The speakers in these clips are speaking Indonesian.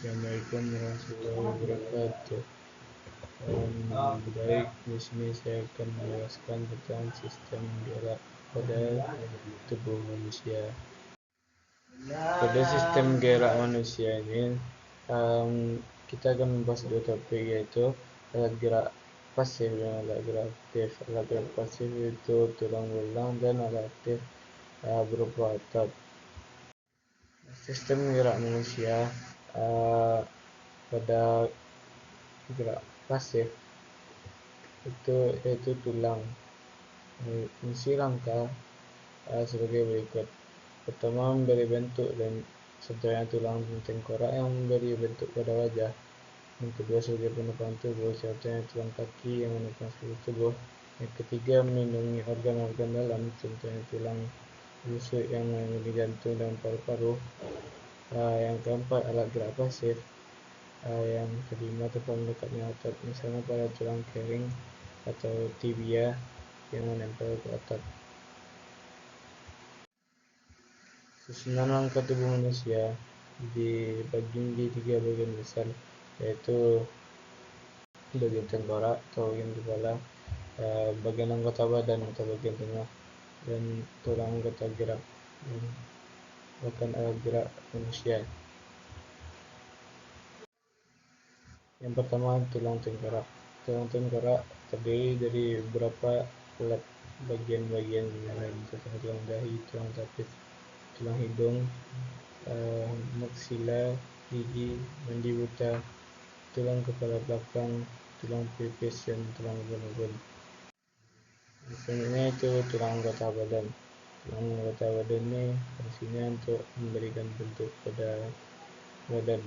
Assalamualaikum warahmatullahi wabarakatuh. Baik, di sini saya akan menjelaskan tentang sistem gerak pada tubuh manusia. Pada sistem gerak manusia ini, kita akan membahas dua topik, yaitu alat gerak pasif dan alat gerak aktif. Alat gerak pasif itu tulang belulang dan alat aktif berupa otot. Sistem gerak manusia pada gerak pasif itu yaitu tulang. Fungsi rangka sebagai berikut. Pertama, memberi bentuk, dan contohnya tulang tengkorak yang memberi bentuk pada wajah. Yang kedua, sebagai penopang tubuh, contohnya tulang kaki yang menopang seluruh tubuh. Yang ketiga, melindungi organ-organ dalam, contohnya tulang rusuk yang melindungi jantung dan paru-paru. Yang keempat, alat gerak pasif. Yang kelima, tempat melekatnya otot, misalnya pada tulang kering atau tibia yang menempel ke otot. Susunan rangka tubuh manusia dibagi menjadi 3 bagian besar, yaitu bagian tengkorak atau bagian kepala, bagian anggota badan atau bagian tengah, dan tulang anggota gerak bahkan alat gerak manusia. Yang pertama, tulang tengkorak. Tulang tengkorak terdiri dari beberapa alat bagian-bagian yang lain, seperti tulang dahi, tulang tapis, tulang hidung, maksila, gigi, mandibuta, tulang kepala belakang, tulang pelipis, dan tulang ubun-ubun. Selanjutnya itu tulang anggota badan. Tulang anggota badan ini fungsinya untuk memberikan bentuk pada badan.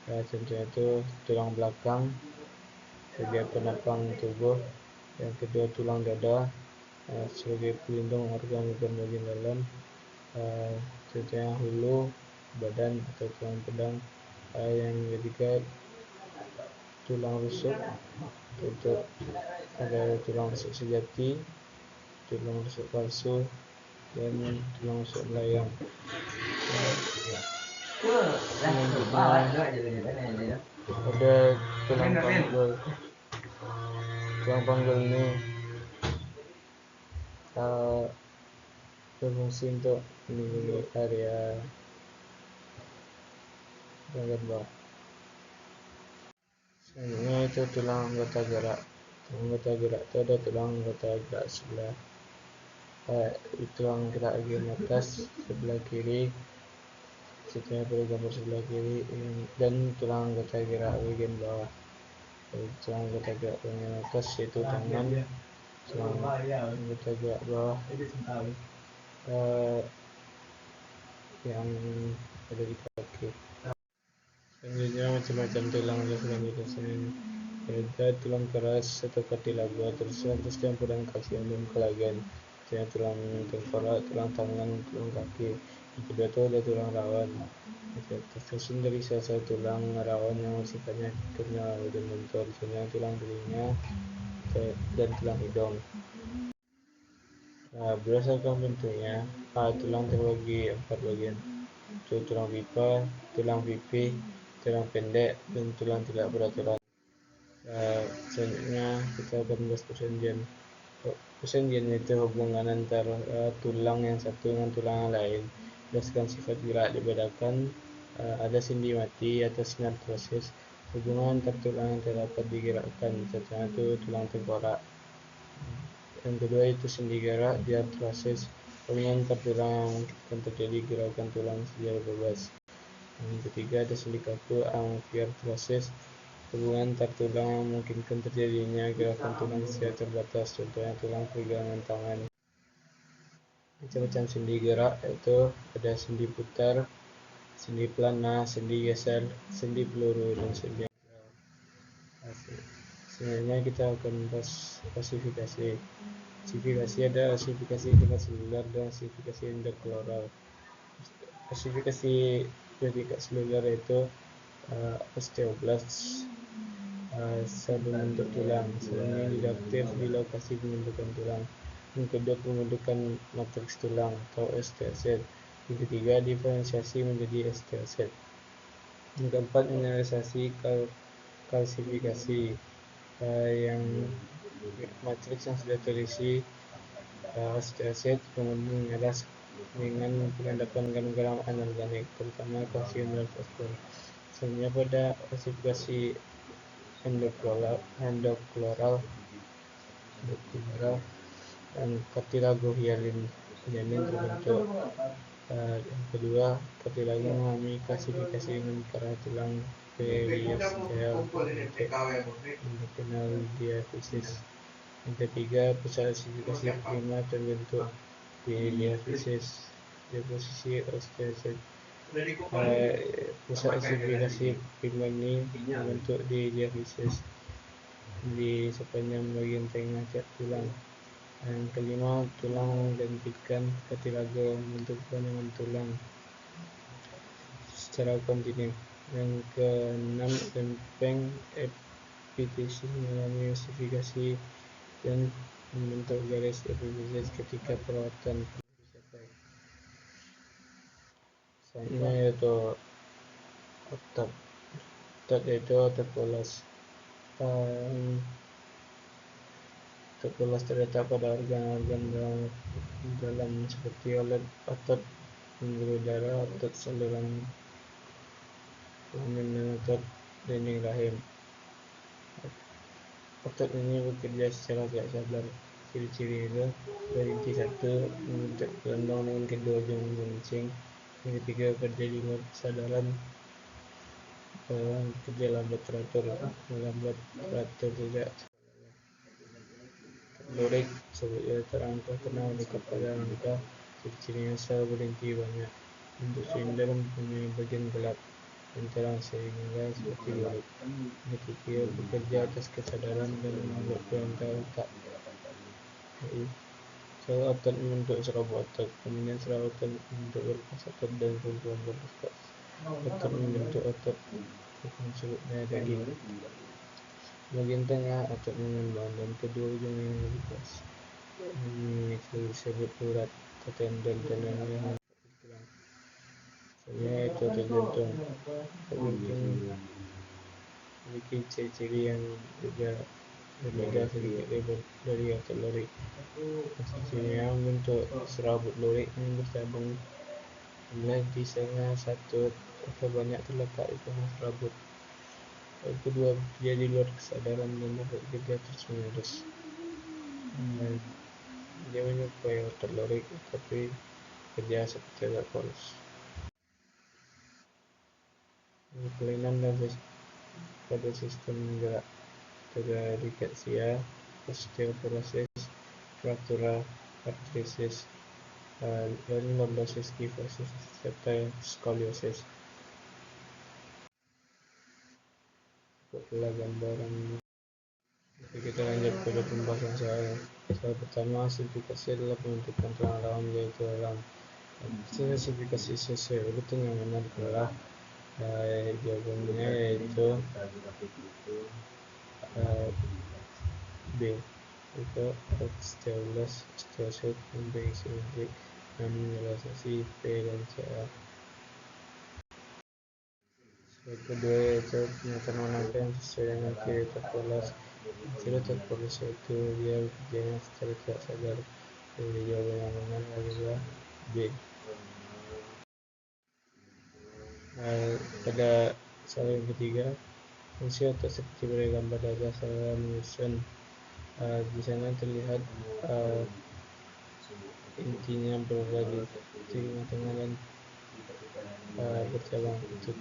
Contohnya itu tulang belakang sebagai penopang tubuh. Yang kedua, tulang dada sebagai pelindung organ-organ bagian dalam. Contohnya hulu badan atau tulang pedang. Yang ketiga, tulang rusuk untuk ada tulang rusuk sejati, tulang rusuk palsu, dan tulang rusuk melayang. Selanjutnya ada tulang panggul. Tulang panggul ini berfungsi untuk melindungi area bagian bawah. Selanjutnya itu tulang anggota gerak. Tulang anggota gerak itu ada tulang anggota gerak sebelah tulang gerak bagian atas sebelah kiri, contohnya pada gambar sebelah kiri, dan tulang anggota gerak bagian bawah. Tulang anggota gerak bagian atas yaitu tangan, tulang anggota gerak bawah yang ada di kaki. Selanjutnya macam-macam tulang selanjutnya ada tulang keras atau cartilage, terus campuran kalsium dan kolagen. Contohnya tulang tengkorak, tulang tangan, tulang kaki. Yang kedua itu ada tulang rawan, tersusun dari sel-sel tulang rawan yang sifatnya kenyal dan lentur, contohnya tulang telinga dan tulang hidung. Berdasarkan bentuknya, tulang terbagi 4 bagian, yaitu tulang pipa, tulang pipi, tulang pendek, dan tulang tidak beraturan. Selanjutnya kita akan membahas persendian. Persendian itu hubungan antara tulang yang satu dengan tulang yang lain. Berdasarkan sifat gerak dibedakan, ada sendi mati atau sinartrosis, hubungan antar tulang yang terdapat digerakkan, contohnya itu tulang tengkorak. Yang kedua itu sendi gerak, diartrosis, hubungan antar tulang yang memungkinkan terjadi gerakan tulang secara bebas. Yang ketiga ada sendi kaku, amfiartrosis, hubungan antar tulang yang memungkinkan terjadinya gerakan tulang secara terbatas, contohnya tulang pegangan tangan. Macam-macam sendi gerak yaitu ada sendi putar, sendi pelana, sendi geser, sendi peluru, dan sendi angkel. Selanjutnya kita akan bahas klasifikasi. Klasifikasi ada klasifikasi tingkat seluler dan klasifikasi endokloral. Klasifikasi tingkat seluler itu osteoblast, sel pembentuk tulang. Sel ini tidak aktif di lokasi pembentukan tulang. Yang kedua, pembentukan matriks tulang atau osteosit. Yang ketiga, diferensiasi menjadi osteosit. Yang keempat, mineralisasi kalsifikasi yang matriks yang sudah terisi asid kemudian mengeras dengan pengendapan garam-garam anorganik terutama kalsium dan fosfor. Selanjutnya pada klasifikasi endokloral dan cartilagohyalin terbentuk. Yang kedua, cartilago mengalami klasifikasi dengan para tulang periosteal endocrinal diaphysis. Yang ketiga, pusat klasifikasi prima terbentuk di diaphysis di posisi osteosit. Pusat klasifikasi prima ini terbentuk di diaphysis di sepanjang bagian tengah tiap tulang. Yang kelima, tulang menggantikan cartilago membentuk panjangan tulang secara kontinu. Yang keenam, lempeng epifisis mengalami ossifikasi dan membentuk garis epifisis ketika perawatan dicapai. Selanjutnya yaitu otot. Otot yaitu otot polos. Otot polos terletak pada organ-organ dalam seperti otot pembuluh darah, otot saluran kelamin, dan otot dinding rahim. Otot ini bekerja secara tidak sadar. Ciri-ciri itu dari inti satu membentuk gelondong dengan kedua ujung mengguncing. Yang ketiga, kerja di luar kesadaran. Kerja lambat teratur tidak lurik sebagai terangka kena dekat pada rangka. Ciri-cirinya sel berhenti banyak, bentuk silinder, mempunyai bagian gelap dan terang sehingga seperti lurik. Ketiga, bekerja atas kesadaran dan membuat perangka otak. Sel otot membentuk serabut otot, kemudian serabut otot membentuk berkas otot dan kumpulan berkas otot membentuk otot disebutnya daging. Bagian tengah otot mengembang dan kedua ujungnya berkas. Ini disebut urat tendon yang tulang. Sebenarnya itu otot jantung memiliki ciri-ciri yang berbeda sedikit dari otot lurik. Cirinya membentuk serabut lurik yang bercabang di sana satu atau banyak terletak di tengah serabut. Yang kedua, bekerja di luar kesadaran dan dapat bekerja terus-menerus. Dia menyerupai otot lurik tapi kerja seperti otot polos. Kelainan pada sistem gerak riketsia, osteoporosis, fraktura, artritis, lordosis, kifosis, serta skoliosis. Itulah gambaran. Kita lanjut pada pembahasan soal pertama. Klasifikasi adalah pembentukan tulang rawan yaitu orang. Klasifikasi sesuai urutan yang benar adalah jawabannya yaitu B, itu osteoblast, osteosit, lempeng simetrik, dan mineralisasi P dan Ca. Yang kedua yaitu penyataan menangka yang sesuai dengan ciri otot polos. Ciri otot polos yaitu dia bekerjanya secara tidak sadar. Jadi jawaban yang benar adalah B. Pada soal yang ketiga, fungsi otot seperti pada gambar pada saluran menyusun. Di sana terlihat intinya berada di tengah-tengah dan bercabang. Itu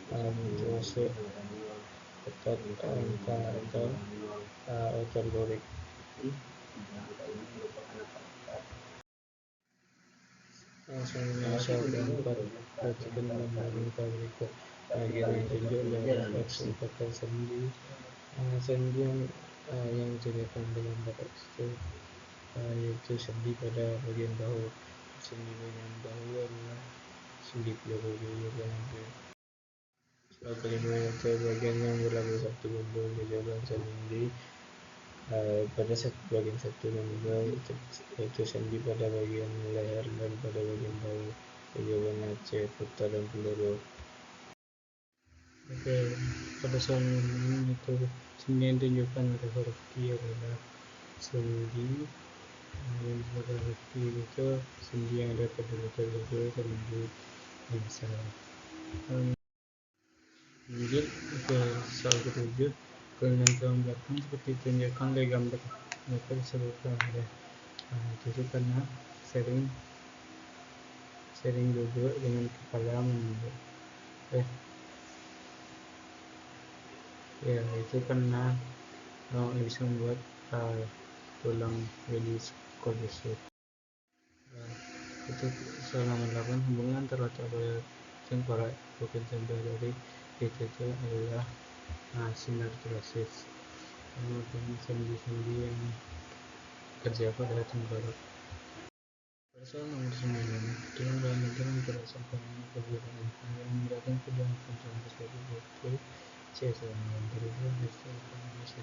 termasuk otot rangka atau otot lurik. Langsung soal keempat, perhatikan gambar rangka berikut. Bagian yang ditunjuk adalah refleks focal sendi. Sendi yang terlihat dalam gambar X itu yaitu sendi pada bagian bahu. Sendi bagian bahu adalah sendi peluru soal kelima yaitu bagian yang berlabel satu bundel. Jawaban sendi pada bagian satu bundel yaitu sendi pada bagian leher dan pada bagian bahu. Jawabannya C, putar dan peluru. pada soal ini itu sendi yang ditunjukkan oleh huruf Q adalah sendi huruf Q itu sendi yang ada pada letter W, sendi yang besar. Lanjut ke soal ketujuh, kelainan tulang belakang seperti ditunjukkan oleh gambar sebutkan ada. Itu karena sering duduk dengan kepala menunduk. Ya, itu karena bisa membuat tulang jadi korosif. Itu soal nomor 8, hubungan antara otak pada tengkorak bukan contoh dari itu adalah sinergiosis. Kemudian sendi-sendi yang kerja pada tengkorak. Pada soal nomor 9, tulang dalam tidak sampai perbedaan yang membedakan kedua fungsi tersebut yaitu C1 dari hasil kombinasi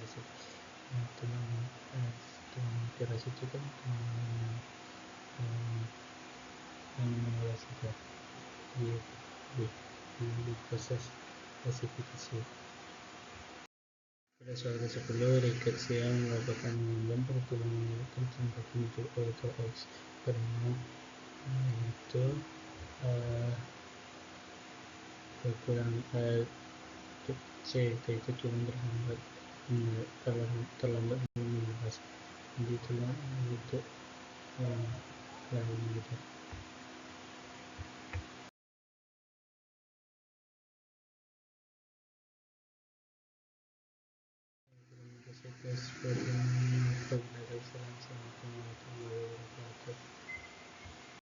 hasil tulang operasi itu kan yang sudah di proses klasifikasi. Pada soal ke-10, Ricketts yang melakukan gambar tulang menggunakan contoh bentuk atau X karena itu kurang C yaitu tulang terlambat menyebabkan di tulang bentuk lain gitu.